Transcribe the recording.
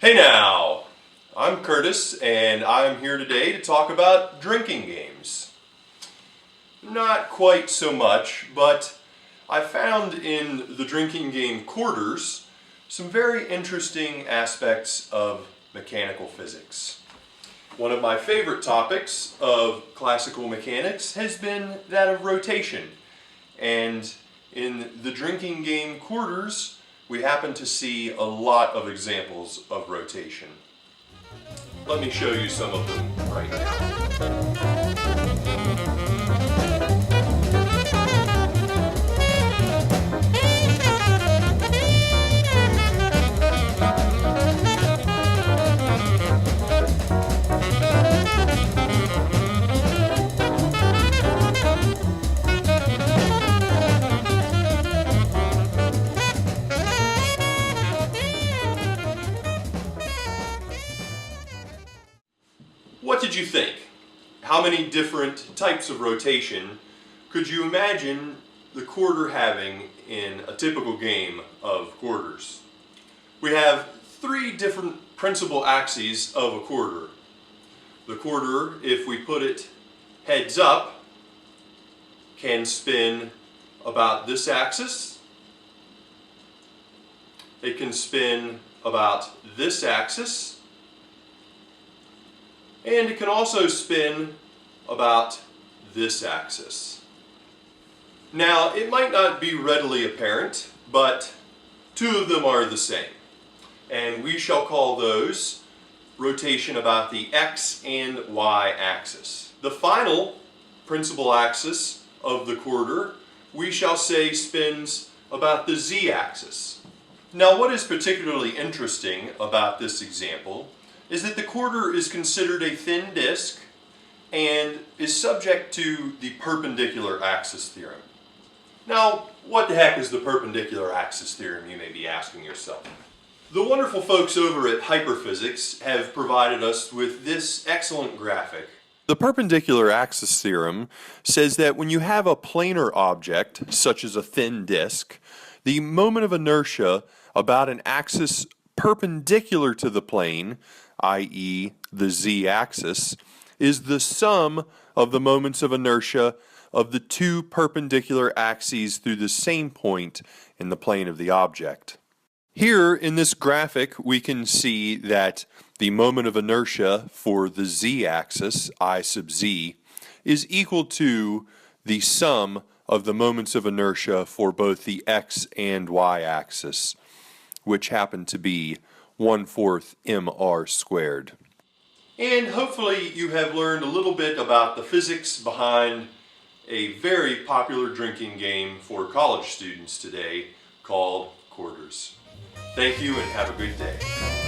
Hey now, I'm Curtis and I'm here today to talk about drinking games. Not quite so much, but I found in the drinking game Quarters some very interesting aspects of mechanical physics. One of my favorite topics of classical mechanics has been that of rotation, and in the drinking game Quarters we happen to see a lot of examples of rotation. Let me show you some of them right now. What did you think? How many different types of rotation could you imagine the quarter having in a typical game of quarters? We have three different principal axes of a quarter. The quarter, if we put it heads up, can spin about this axis. It can spin about this axis. And it can also spin about this axis. Now, it might not be readily apparent, but two of them are the same. And we shall call those rotation about the X and Y axis. The final principal axis of the quarter, we shall say spins about the Z axis. Now, what is particularly interesting about this example is that the quarter is considered a thin disk and is subject to the perpendicular axis theorem. Now, what the heck is the perpendicular axis theorem, you may be asking yourself? The wonderful folks over at Hyperphysics have provided us with this excellent graphic. The perpendicular axis theorem says that when you have a planar object, such as a thin disk, the moment of inertia about an axis perpendicular to the plane, i.e. the z-axis, is the sum of the moments of inertia of the two perpendicular axes through the same point in the plane of the object. Here in this graphic we can see that the moment of inertia for the z-axis, I sub z, is equal to the sum of the moments of inertia for both the x and y-axis, which happen to be 1/4 mr squared. And hopefully you have learned a little bit about the physics behind a very popular drinking game for college students today called Quarters. Thank you and have a good day.